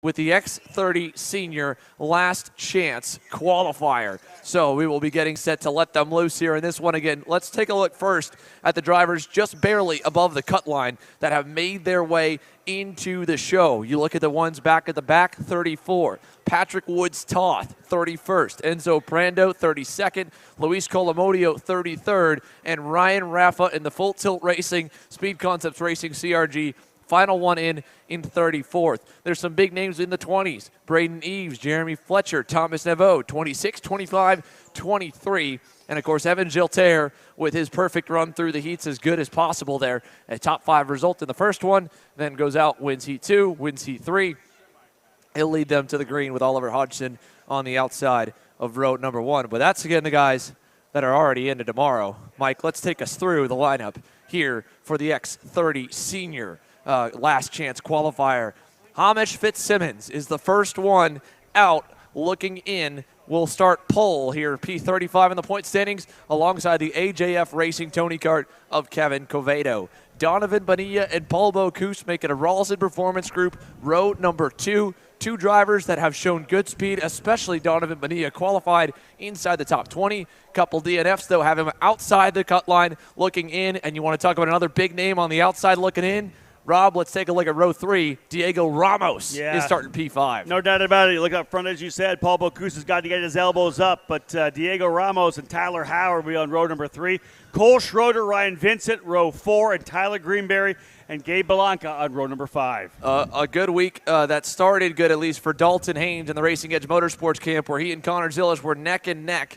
with the X30 Senior Last Chance Qualifier. So we will be getting set to let them loose here in this one again. Let's take a look first at the drivers just barely above the cut line that have made their way into the show. You look at the ones back at the back, 34. Patrick Woods-Toth, 31st. Enzo Prando, 32nd. Luis Colomodio, 33rd. And Ryan Raffa in the Full Tilt Racing, Speed Concepts Racing CRG, final one in 34th. There's some big names in the 20s. Braden Eves, Jeremy Fletcher, Thomas Neveau, 26, 25, 23. And, of course, Evan Giltaire with his perfect run through the heats as good as possible there. A top 5 result in the first one, then goes out, wins heat 2, wins heat 3. He'll lead them to the green with Oliver Hodgson on the outside of road number 1. But that's, again, the guys that are already into tomorrow. Mike, let's take us through the lineup here for the X30 Senior Last Chance Qualifier. Hamish Fitzsimmons is the first one out looking in. We'll start pole here, P35 in the point standings, alongside the AJF Racing Tony Kart of Kevin Covedo. Donovan Bonilla and Paul Bocuse make it a Rawlson Performance Group, row number 2. Two drivers that have shown good speed, especially Donovan Bonilla, qualified inside the top 20. Couple DNFs, though, have him outside the cut line looking in. And you want to talk about another big name on the outside looking in? Rob, let's take a look at row 3. Diego Ramos is starting P5. No doubt about it. You look up front, as you said, Paul Bocuse has got to get his elbows up, but Diego Ramos and Tyler Howard will be on row number 3. Cole Schroeder, Ryan Vincent, row 4, and Tyler Greenberry and Gabe Belanca on row number 5. A good week that started good, at least for Dalton Haynes in the Racing Edge Motorsports camp, where he and Connor Zillish were neck and neck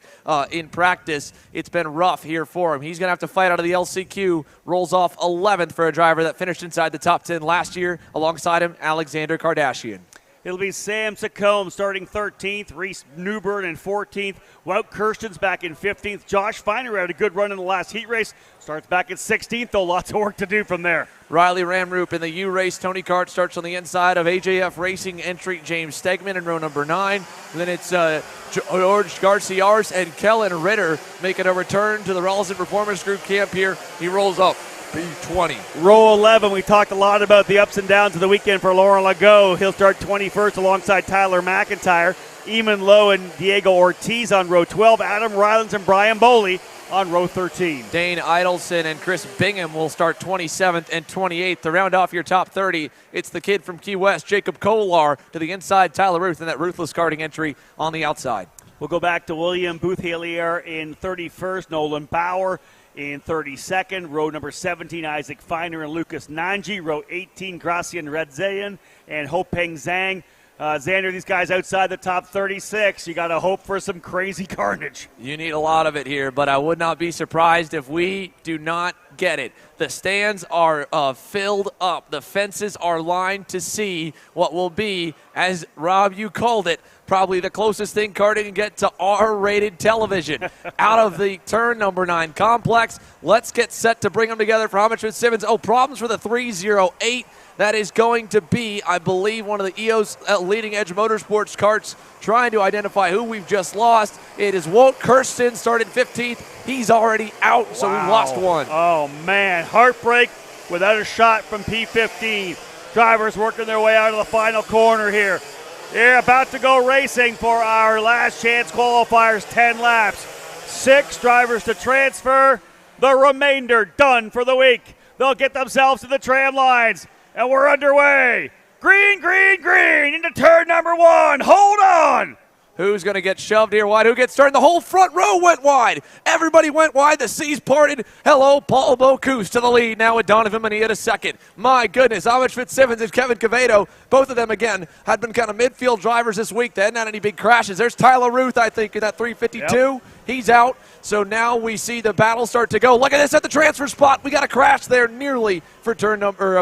in practice. It's been rough here for him. He's going to have to fight out of the LCQ. Rolls off 11th for a driver that finished inside the top 10 last year. Alongside him, Alexander Kardashian. It'll be Sam Sacombe starting 13th, Reese Newburn in 14th, Wout Kirstens back in 15th. Josh Feiner had a good run in the last heat race. Starts back at 16th, though lots of work to do from there. Riley Ramroop in the U-Race. Tony Kart starts on the inside of AJF Racing entry James Stegman in row number 9. And then it's George Garciars and Kellen Ritter making a return to the Rawlson Performance Group camp here. He rolls up P20. Row 11, we talked a lot about the ups and downs of the weekend for Laurent Legault. He'll start 21st alongside Tyler McIntyre. Eamon Lowe and Diego Ortiz on row 12. Adam Rylands and Brian Boley on row 13. Dane Idelson and Chris Bingham will start 27th and 28th. To round off your top 30, it's the kid from Key West, Jacob Kolar, to the inside, Tyler Ruth, and that Ruthless Karting entry on the outside. We'll go back to William Booth-Helier in 31st, Nolan Bauer in 32nd, row number 17, Isaac Feiner and Lucas Nanji, row 18, Gracian Redzayan and Hopeng Zhang. Xander, these guys outside the top 36, you got to hope for some crazy carnage. You need a lot of it here, but I would not be surprised if we do not get it. The stands are filled up. The fences are lined to see what will be, as Rob, you called it, probably the closest thing karting can get to R-rated television. Out of the turn number 9 complex. Let's get set to bring them together for Hamish Fitzsimmons. Oh, problems for the 308. That is going to be, I believe, one of the EOS Leading Edge Motorsports carts trying to identify who we've just lost. It is Walt Kirsten, started 15th. He's already out, so we've lost one. Oh, man. Heartbreak without a shot from P15. Drivers working their way out of the final corner here. They're about to go racing for our last chance qualifiers, 10 laps. 6 drivers to transfer. The remainder done for the week. They'll get themselves to the tram lines. And we're underway. Green, green, green into turn number 1. Hold on. Who's going to get shoved here wide? Who gets started? The whole front row went wide. Everybody went wide. The seas parted. Hello, Paul Bocuse to the lead now with Donovan Bonilla to second. My goodness, Hamish Fitzsimmons and Kevin Covedo, both of them, again, had been kind of midfield drivers this week. They hadn't had any big crashes. There's Tyler Ruth, I think, in that 352. Yep. He's out. So now we see the battle start to go. Look at this at the transfer spot. We got a crash there nearly for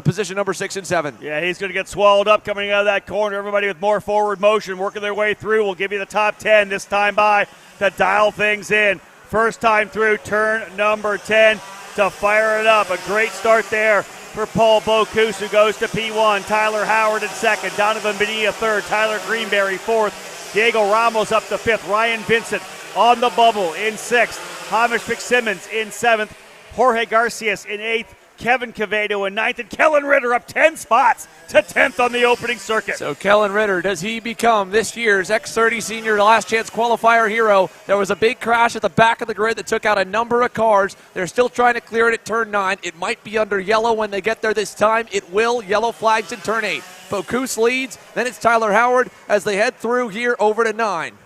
position number 6 and 7. Yeah, he's going to get swallowed up coming out of that corner. Everybody with more forward motion working their way through. We'll give you the top 10 this time by to dial things in. First time through turn number 10 to fire it up. A great start there for Paul Bocuse, who goes to P1. Tyler Howard in second. Donovan Bonilla third. Tyler Greenberry fourth. Diego Ramos up to fifth. Ryan Vincent on the bubble in 6th. Hamish Fitzsimmons in 7th. Jorge Garcias in 8th. Kevin Quevedo in 9th, and Kellen Ritter up 10 spots to 10th on the opening circuit. So Kellen Ritter, does he become this year's X30 Senior Last Chance Qualifier hero? There was a big crash at the back of the grid that took out a number of cars. They're still trying to clear it at turn 9. It might be under yellow when they get there this time. It will. Yellow flags in turn 8. Bocuse leads. Then it's Tyler Howard as they head through here over to 9.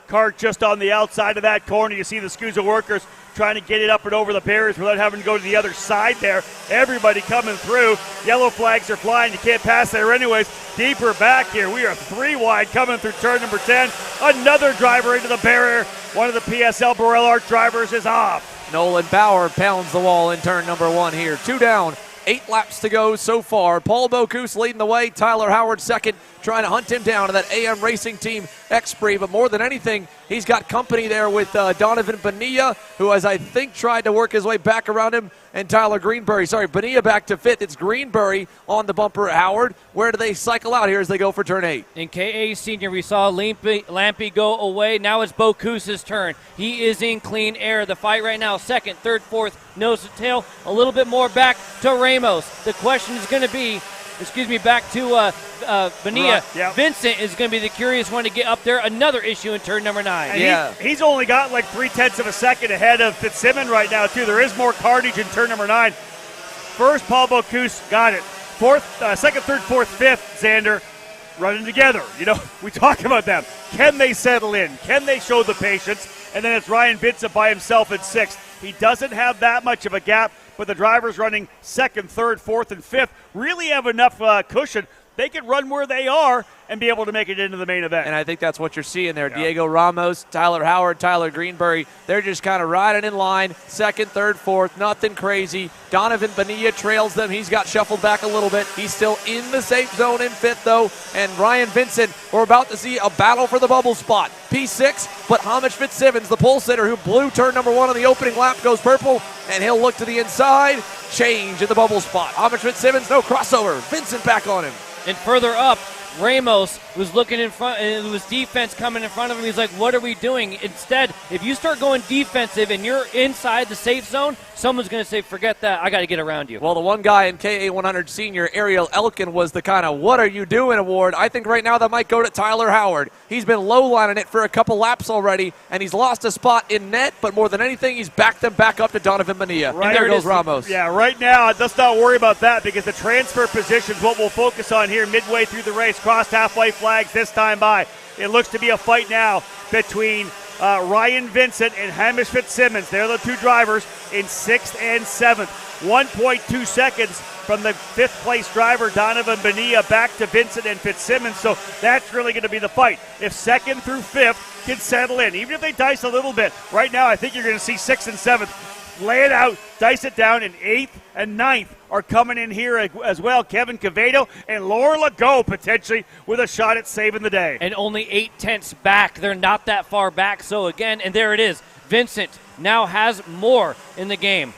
Cart just on the outside of that corner. You see the Skusa workers trying to get it up and over the barriers without having to go to the other side there. Everybody coming through. Yellow flags are flying. You can't pass there anyways. Deeper back here. We are 3 wide coming through turn number 10. Another driver into the barrier. One of the PSL Burrell Arch drivers is off. Nolan Bauer pounds the wall in turn number 1 here. 2 down. 8 laps to go so far. Paul Bocuse leading the way. Tyler Howard second, trying to hunt him down to that AM Racing Team X-Spree. But more than anything, he's got company there with Donovan Bonilla, who has, I think, tried to work his way back around him, and Tyler Greenberry. Sorry, Bonilla back to 5th. It's Greenberry on the bumper at Howard. Where do they cycle out here as they go for turn 8? In KA Senior, we saw Lampy go away. Now it's Bocuse's turn. He is in clean air. The fight right now, 2nd, 3rd, 4th, nose to tail. A little bit more back to Ramos. The question is going to be, back to Bonilla. Right, yep. Vincent is going to be the curious one to get up there. Another issue in turn number 9. And he's only got like 0.3 of a second ahead of Fitzsimmons right now, too. There is more carnage in turn number 9. First, Paul Bocuse got it. 2nd, 3rd, 4th, 5th, Xander running together. You know, we talk about them. Can they settle in? Can they show the patience? And then it's Ryan Vincent by himself at 6th. He doesn't have that much of a gap, but the drivers running 2nd, 3rd, 4th, and 5th really have enough cushion. They can run where they are and be able to make it into the main event. And I think that's what you're seeing there. Yeah. Diego Ramos, Tyler Howard, Tyler Greenberry, they're just kind of riding in line. 2nd, 3rd, 4th, nothing crazy. Donovan Bonilla trails them. He's got shuffled back a little bit. He's still in the safe zone in 5th, though. And Ryan Vincent, we're about to see a battle for the bubble spot. P6, but Hamish Fitzsimmons, the pole sitter who blew turn number 1 on the opening lap, goes purple, and he'll look to the inside. Change in the bubble spot. Hamish Fitzsimmons, no crossover. Vincent back on him. And further up, Ramos was looking in front, and it was defense coming in front of him. He's like, what are we doing? Instead, if you start going defensive and you're inside the safe zone, someone's going to say, forget that, I got to get around you. Well, the one guy in KA100 Senior, Ariel Elkin, was the kind of what are you doing award. I think right now that might go to Tyler Howard. He's been low-lining it for a couple laps already, and he's lost a spot in net, but more than anything, he's backed them back up to Donovan Bonilla. Right, and there goes Ramos. Yeah, right now, let's not worry about that because the transfer position's what we'll focus on here midway through the race. Crossed halfway flags this time by. It looks to be a fight now between Ryan Vincent and Hamish Fitzsimmons. They're the 2 drivers in 6th and 7th. 1.2 seconds from the 5th place driver, Donovan Bonilla, back to Vincent and Fitzsimmons. So that's really going to be the fight. If 2nd through 5th can settle in, even if they dice a little bit, right now I think you're going to see 6th and 7th lay it out, dice it down, and 8th and 9th are coming in here as well. Kevin Quevedo and Laura Legault potentially with a shot at saving the day. And only 0.8 back. They're not that far back. So again, and there it is. Vincent now has more in the game.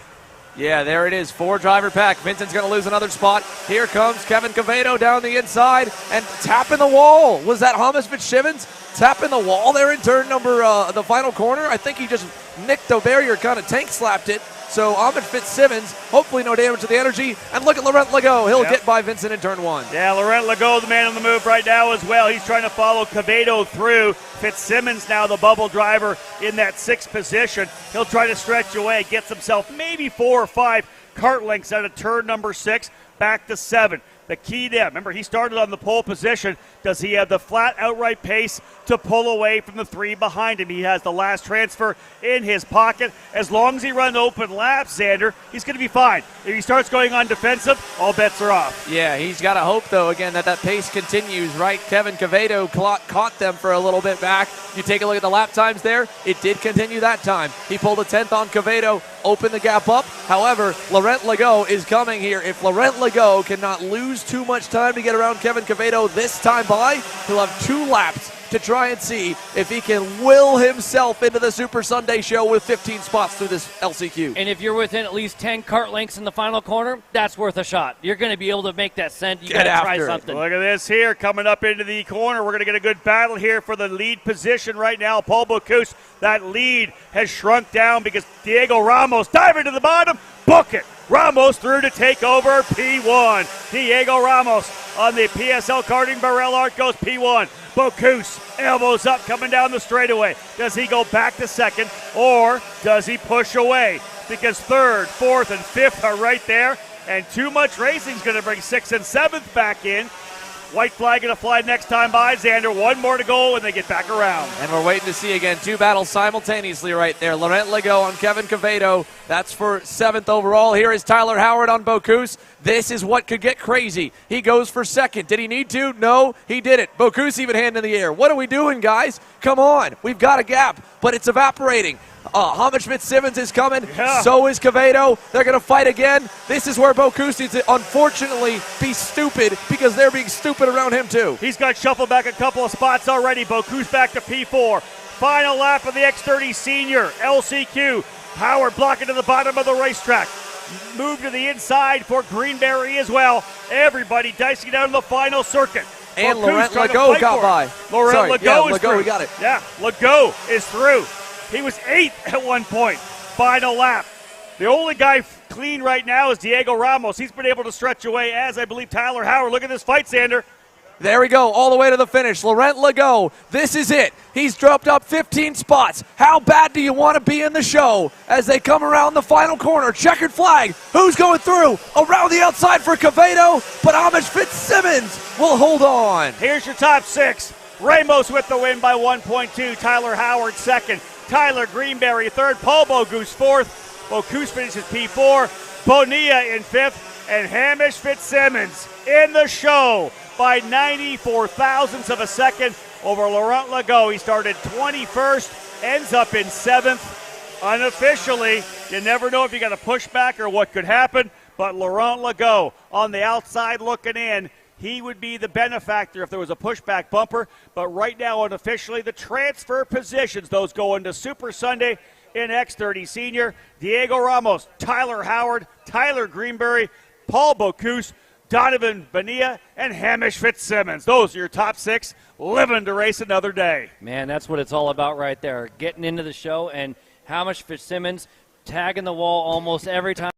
Yeah, there it is. 4-driver pack. Vincent's going to lose another spot. Here comes Kevin Quevedo down the inside and tapping the wall. Was that Hamish Fitzsimmons tapping the wall there in turn number, the final corner? I think he just nicked the barrier, kind of tank slapped it. So Hamish Fitzsimmons, hopefully no damage to the energy. And look at Laurent Legault. He'll get by Vincent in turn 1. Yeah, Laurent Legault, the man on the move right now as well. He's trying to follow Quevedo through. Fitzsimmons now the bubble driver in that 6th position. He'll try to stretch away, gets himself maybe 4 or 5 kart lengths out of turn number 6, back to 7. The key there, remember, he started on the pole position. Does he have the flat outright pace to pull away from the 3 behind him? He has the last transfer in his pocket. As long as he runs open laps, Xander, he's going to be fine. If he starts going on defensive, all bets are off. Yeah, he's got to hope, though, again, that pace continues, right? Kevin Quevedo caught them for a little bit back. You take a look at the lap times there. It did continue that time. He pulled a 10th on Quevedo, opened the gap up. However, Laurent Legault is coming here. If Laurent Legault cannot lose too much time to get around Kevin Quevedo this time by, he'll have 2 laps to try and see if he can will himself into the Super Sunday show with 15 spots through this LCQ. And if you're within at least 10 kart lengths in the final corner, that's worth a shot. You're going to be able to make that send. You got to try something. Look at this here coming up into the corner. We're going to get a good battle here for the lead position right now. Paul Bocuse, that lead has shrunk down because Diego Ramos diving to the bottom. Book it. Ramos through to take over P1. Diego Ramos on the PSL karting barrel arc goes P1. Bocuse, elbows up, coming down the straightaway. Does he go back to second, or does he push away? Because third, fourth, and fifth are right there, and too much racing is going to bring sixth and seventh back in. White flag going to fly next time by. Xander, one more to go, and they get back around. And we're waiting to see again two battles simultaneously right there. Laurent Legault on Kevin Quevedo. That's for 7th overall. Here is Tyler Howard on Bocuse. This is what could get crazy. He goes for second. Did he need to? No, he did it. Bocuse even hand in the air. What are we doing, guys? Come on. We've got a gap, but it's evaporating. Hamish Fitzsimmons is coming. Yeah. So is Quevedo. They're going to fight again. This is where Bocuse needs to, unfortunately, be stupid because they're being stupid around him, too. He's got shuffled back a couple of spots already. Bocuse back to P4. Final lap of the X30 Senior. LCQ. Howard blocking to the bottom of the racetrack. Move to the inside for Greenberry as well. Everybody dicing down to the final circuit. And Bocuse Laurent trying to Legault fight got for by. it. Laurent Legault yeah, is Legault, through. we got it. Yeah, Legault is through. He was 8th at one point. Final lap. The only guy clean right now is Diego Ramos. He's been able to stretch away, as I believe Tyler Howard. Look at this fight, Xander. There we go, all the way to the finish. Laurent Legault, this is it. He's dropped up 15 spots. How bad do you want to be in the show as they come around the final corner? Checkered flag. Who's going through? Around the outside for Quevedo, but Hamish Fitzsimmons will hold on. Here's your top 6. Ramos with the win by 1.2. Tyler Howard second. Tyler Greenberry third. Paul Bocuse fourth. Bocuse finishes P4. Bonilla in fifth. And Hamish Fitzsimmons in the show by 94 thousandths of a second over Laurent Legault. He started 21st, ends up in 7th. Unofficially, you never know if you got a pushback or what could happen, but Laurent Legault on the outside looking in. He would be the benefactor if there was a pushback bumper, but right now unofficially the transfer positions, those go into Super Sunday in X30 Senior. Diego Ramos, Tyler Howard, Tyler Greenberry, Paul Bocuse, Donovan Bonilla, and Hamish Fitzsimmons. Those are your top 6, living to race another day. Man, that's what it's all about right there. Getting into the show, and Hamish Fitzsimmons tagging the wall almost every time.